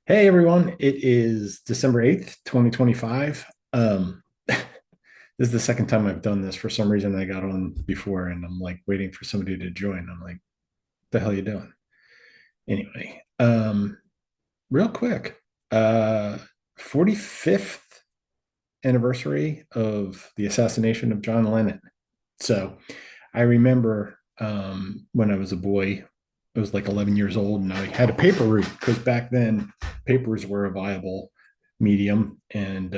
Hey everyone, it is December 8th, 2025. This is the second time I've done this. For some reason, I got on before and I'm like waiting for somebody to join. I'm like, the hell are you doing? Anyway, real quick, uh, 45th anniversary of the assassination of John Lennon. So I remember when I was a boy, I was like 11 years old and I had a paper route because back then papers were a viable medium and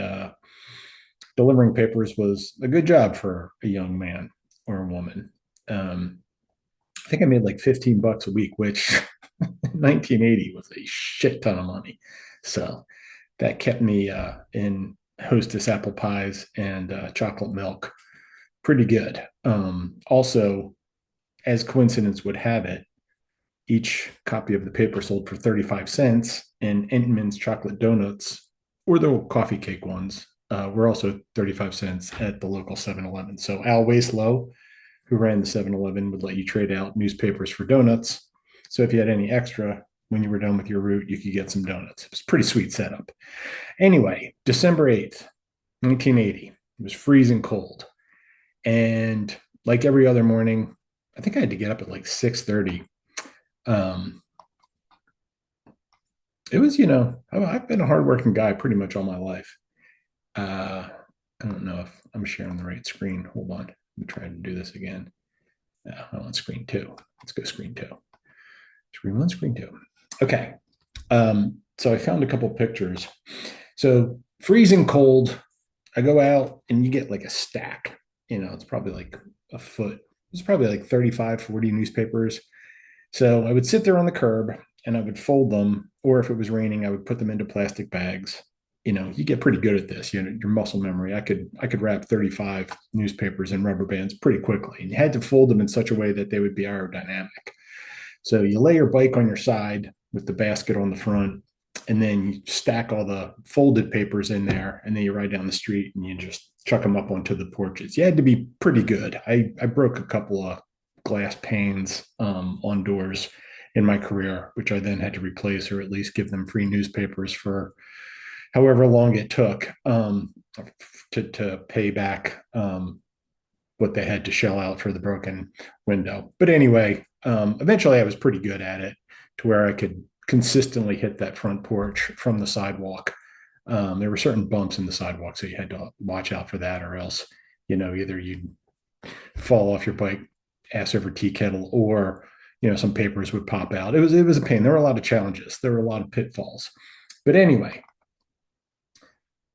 delivering papers was a good job for a young man or a woman. Um, I think I made like 15 bucks a week, which in 1980 was a shit ton of money. So that kept me in Hostess apple pies and chocolate milk pretty good. Also, as coincidence would have it, each copy of the paper sold for 35 cents, and Entman's chocolate donuts, or the coffee cake ones, were also 35 cents at the local 7-Eleven. So Al Waslow, who ran the 7-Eleven, would let you trade out newspapers for donuts. So if you had any extra when you were done with your route, you could get some donuts. It was a pretty sweet setup. Anyway, December 8th, 1980. It was freezing cold. And like every other morning, I think I had to get up at like 6:30. Um, it was, I've been a hardworking guy pretty much all my life. I don't know if I'm sharing the right screen. Hold on. Let me try to do this again. No, I want screen two. Let's go screen two. Screen one, screen two. Okay. So I found a couple pictures. So freezing cold, I go out and you get like a stack. It's probably like a foot. It's probably like 35, 40 newspapers. So I would sit there on the curb and I would fold them, or if it was raining, I would put them into plastic bags. You get pretty good at this. Your muscle memory. I could wrap 35 newspapers in rubber bands pretty quickly. And you had to fold them in such a way that they would be aerodynamic. So you lay your bike on your side with the basket on the front, and then you stack all the folded papers in there, and then you ride down the street and you just chuck them up onto the porches. You had to be pretty good. I broke a couple of glass panes on doors in my career, which I then had to replace or at least give them free newspapers for however long it took to pay back what they had to shell out for the broken window. But anyway, eventually I was pretty good at it to where I could consistently hit that front porch from the sidewalk. There were certain bumps in the sidewalk, so you had to watch out for that, or else, either you'd fall off your bike, ass over tea kettle, or some papers would pop out. It was a pain. There were a lot of challenges. There were a lot of pitfalls. But anyway,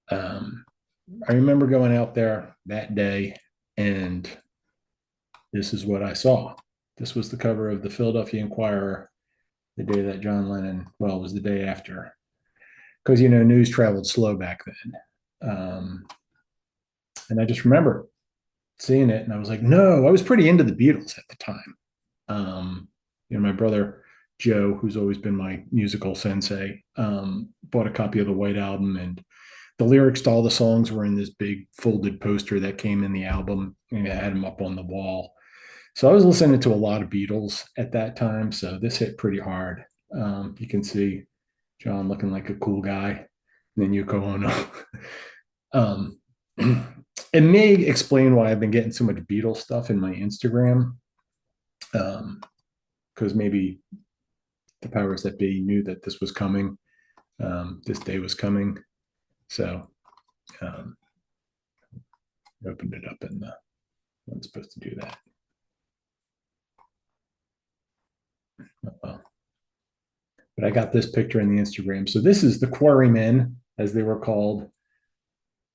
um, I remember going out there that day, and this is what I saw. This was the cover of the Philadelphia Inquirer the day that John Lennon, well, it was the day after, because news traveled slow back then. And I just remember seeing it, and I was like, no, I was pretty into the Beatles at the time. My brother Joe, who's always been my musical sensei, bought a copy of the White Album, and the lyrics to all the songs were in this big folded poster that came in the album, and I had them up on the wall. So I was listening to a lot of Beatles at that time. So this hit pretty hard. You can see John looking like a cool guy, and then Yoko Ono. um, it may explain why I've been getting so much Beatles stuff in my Instagram. Because maybe the powers that be knew that this was coming. This day was coming. So um, I opened it up and I'm supposed to do that. Oh, well. But I got this picture in the Instagram. So this is the Quarrymen, as they were called.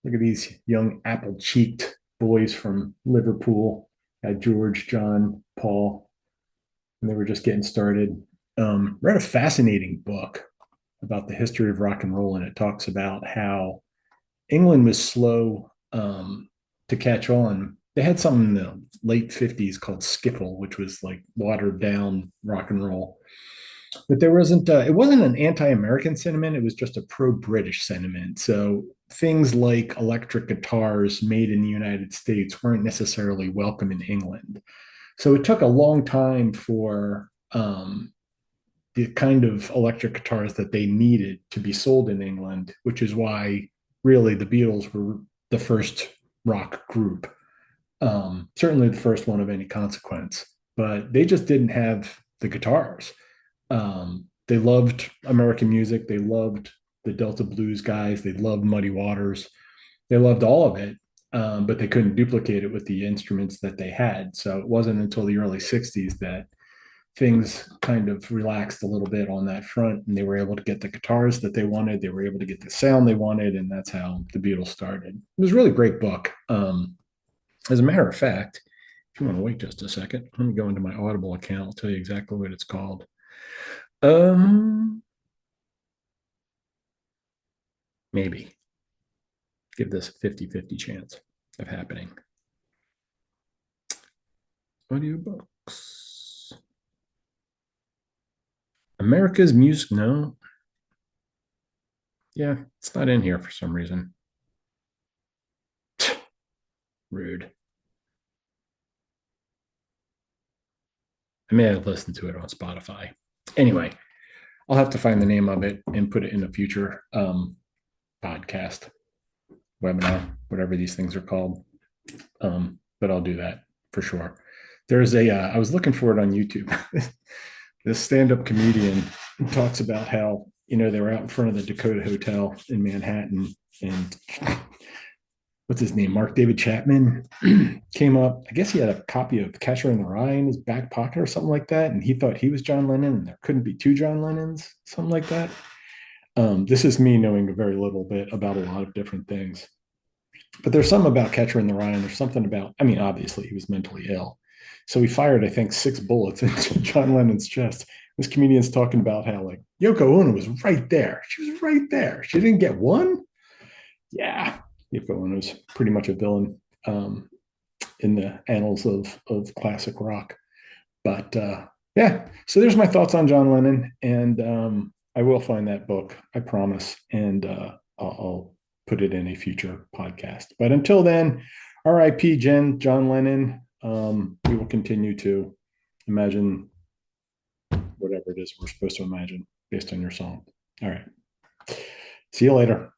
Look at these young apple-cheeked boys from Liverpool. Got George, John, Paul, and they were just getting started. Read a fascinating book about the history of rock and roll, and it talks about how England was slow to catch on. They had something in the late 50s called skiffle, which was like watered down rock and roll. But it wasn't an anti-American sentiment. It was just a pro-British sentiment. So things like electric guitars made in the United States weren't necessarily welcome in England. So it took a long time for the kind of electric guitars that they needed to be sold in England, which is why really the Beatles were the first rock group, certainly the first one of any consequence. But they just didn't have the guitars. They loved American music. They loved the Delta blues guys. They loved Muddy Waters. They loved all of it, but they couldn't duplicate it with the instruments that they had. So it wasn't until the early 60s that things kind of relaxed a little bit on that front, and they were able to get the guitars that they wanted. They were able to get the sound they wanted, and that's how the Beatles started. It was a really great book. As a matter of fact, if you want to wait just a second, let me go into my Audible account. I'll tell you exactly what it's called. Maybe give this a 50-50 chance of happening. Audiobooks. America's Music. No. Yeah, it's not in here for some reason. Rude. I may have listened to it on Spotify. Anyway, I'll have to find the name of it and put it in a future podcast, webinar, whatever these things are called. But I'll do that for sure. There's I was looking for it on YouTube. This stand-up comedian talks about how, they were out in front of the Dakota Hotel in Manhattan, and what's his name? Mark David Chapman came up. I guess he had a copy of Catcher in the Rye in his back pocket or something like that. And he thought he was John Lennon and there couldn't be two John Lennons, something like that. This is me knowing a very little bit about a lot of different things. But there's something about Catcher in the Rye, and there's something about, obviously he was mentally ill. So he fired, I think, 6 bullets into John Lennon's chest. This comedian's talking about how, like, Yoko Ono was right there. She was right there. She didn't get one. Yeah, Yoko Ono's pretty much a villain in the annals of classic rock. But yeah, so there's my thoughts on John Lennon, and I will find that book, I promise, and I'll put it in a future podcast. But until then, R.I.P. John Lennon. We will continue to imagine whatever it is we're supposed to imagine based on your song. All right. See you later.